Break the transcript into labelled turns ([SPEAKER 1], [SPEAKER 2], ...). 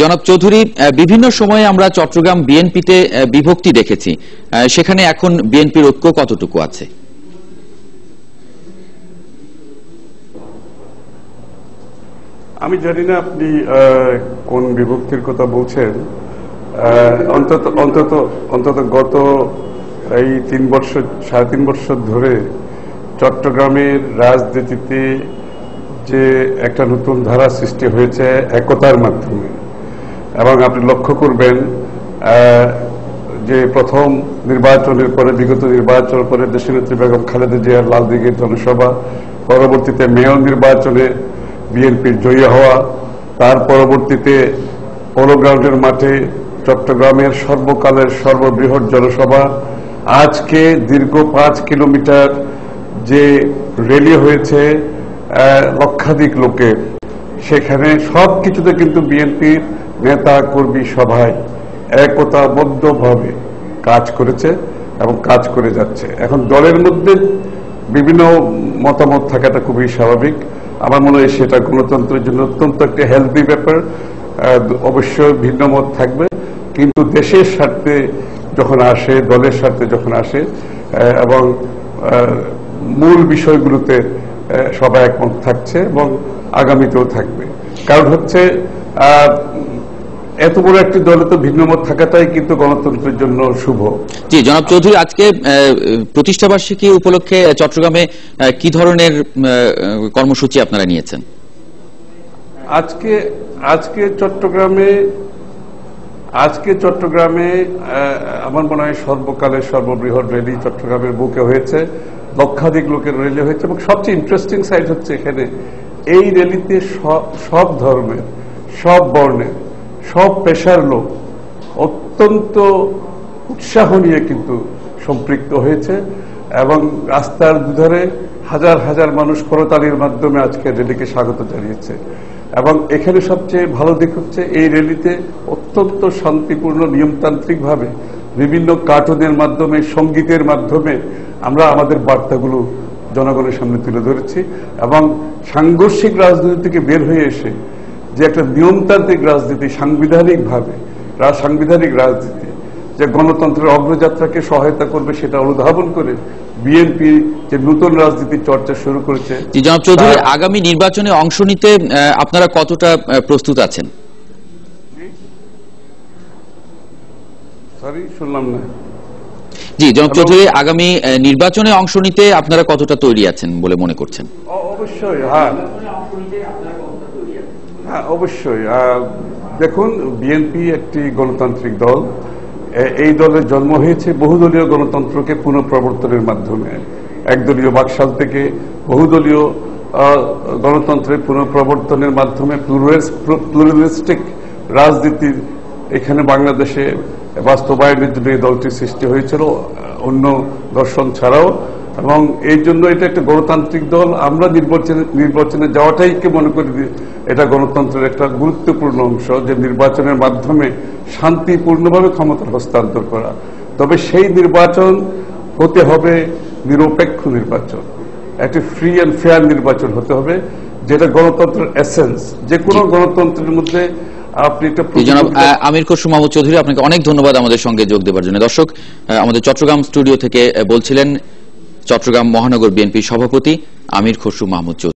[SPEAKER 1] জনাব চৌধুরী, বিভিন্ন সময়ে আমরা চট্টগ্রাম বিএনপিতে বিভক্তি দেখেছি, সেখানে এখন বিএনপির ঐক্য কতটুকু আছে?
[SPEAKER 2] আমি জানি না আপনি কোন বিভক্তির কথা বলছেন। অন্তত গত এই 3.5 বছর ধরে চট্টগ্রামের রাজনীতিতে যে একটা নতুন ধারা সৃষ্টি হয়েছে একতার মাধ্যমে, এবং আপনি লক্ষ্য করবেন যে প্রথম নির্বাচনের পরে, বিগত নির্বাচনের পরে দেশনেত্রী বেগম খালেদা জিয়ার লালদিঘির জনসভা, পরবর্তীতে মেয়র নির্বাচনে বিএনপির জয়ী হওয়া, তার পরবর্তীতে পোলো গ্রাউন্ডের মাঠে চট্টগ্রামের সর্বকালের সর্ববৃহৎ জনসভা, আজকে দীর্ঘ 5 কিলোমিটার যে র্যালি হয়েছে লক্ষাধিক লোকের, সেখানে সবকিছুতে কিন্তু বিএনপির নেতা কর্মী সভায় একতাবদ্ধভাবে কাজ করেছে এবং কাজ করে যাচ্ছে। এখন দলের মধ্যে বিভিন্ন মতামত থাকাটা খুবই স্বাভাবিক। আমার মনে হয় সেটা গণতন্ত্রের জন্য অত্যন্ত একটা হেলদি ব্যাপার। অবশ্যই ভিন্ন মত থাকবে, কিন্তু দেশের স্বার্থে যখন আসে, দলের স্বার্থে যখন আসে এবং মূল বিষয়গুলোতে সবাই একমত থাকছে এবং আগামীতেও থাকবে। কারণ হচ্ছে এত বড় একটি দলে তো ভিন্নমত থাকাটাই কিন্তু গণতন্ত্রের জন্য শুভ।
[SPEAKER 1] জি জনাব চৌধুরী, আজকে প্রতিষ্ঠাবার্ষিকী উপলক্ষে চট্টগ্রামে কি ধরনের কর্মসূচি আপনারা নিয়েছেন?
[SPEAKER 2] আজকে চট্টগ্রামে আমার মনে হয় সর্বকালের সর্ববৃহৎ র্যালি চট্টগ্রামের বুকে হয়েছে, লক্ষাধিক লোকের র্যালি হয়েছে, এবং সবচেয়ে ইন্টারেস্টিং সাইড হচ্ছে এখানে এই র্যালিতে সব ধর্মের, সব বর্ণের, সব পেশার লোক অত্যন্ত উৎসাহ নিয়ে কিন্তু সম্পৃক্ত হয়েছে, এবং রাস্তার দুধারে হাজার হাজার মানুষ করতালির মাধ্যমে আজকে র্যালিকে স্বাগত জানিয়েছে। এবং এখানে সবচেয়ে ভালো দিক হচ্ছে এই র্যালিতে অত্যন্ত শান্তিপূর্ণ নিয়মতান্ত্রিকভাবে বিভিন্ন কার্টুনের মাধ্যমে, সঙ্গীতের মাধ্যমে আমরা আমাদের বার্তাগুলো জনগণের সামনে তুলে ধরেছি, এবং সাংঘর্ষিক রাজনীতি থেকে বের হয়ে এসে যে একটা নিয়মতান্ত্রিক রাজনীতি, সাংবিধানিক রাজনীতি যে গণতন্ত্রের অগ্রযাত্রাকে সহায়তা করবে, সেটা অনুধাবন করে বিএনপি যে নতুন রাজনীতির চর্চা শুরু করেছে।
[SPEAKER 1] জনাব চৌধুরী, আগামী নির্বাচনে অংশ নিতে আপনারা কতটা প্রস্তুত আছেন?
[SPEAKER 2] সরি, শুনলাম না।
[SPEAKER 1] জি জনাব চৌধুরী, আগামী নির্বাচনে অংশ নিতে আপনারা কতটা তৈরি আছেন বলে মনে করছেন?
[SPEAKER 2] অবশ্যই, হ্যাঁ অবশ্যই। দেখুন, বিএনপি একটি গণতান্ত্রিক দল। এই দলের জন্ম হয়েছে বহুদলীয় গণতন্ত্রকে পুনঃপ্রবর্তনের মাধ্যমে। একদলীয় বাকশাল থেকে বহুদলীয় গণতন্ত্রের পুনঃপ্রবর্তনের মাধ্যমে প্লুরালিস্টিক রাজনীতির এখানে বাংলাদেশে বাস্তবায়নের জন্য এই দলটি সৃষ্টি হয়েছিল, অন্য দর্শন ছাড়াও। এবং এই জন্য এটা একটা গণতান্ত্রিক দল। আমরা নির্বাচনে যাওয়াটাইকে মনে করি এটা গণতন্ত্রের একটা গুরুত্বপূর্ণ অংশ, যে নির্বাচনের মাধ্যমে শান্তিপূর্ণভাবে ক্ষমতার হস্তান্তর করা। তবে সেই নির্বাচন হতে হবে নিরপেক্ষ নির্বাচন, একটি ফ্রি অ্যান্ড ফেয়ার নির্বাচন হতে হবে, যেটা গণতন্ত্রের এসেন্স। যে কোনো গণতন্ত্রের মধ্যে
[SPEAKER 1] জনাব আমির খসরু মাহমুদ চৌধুরী, আপনাকে অনেক ধন্যবাদ আমাদের সঙ্গে যোগ দেওয়ার জন্য। দর্শক, আমাদের চট্টগ্রাম স্টুডিও থেকে বলছিলেন চট্টগ্রাম মহানগর বিএনপির সভাপতি আমির খসরু মাহমুদ চৌধুরী।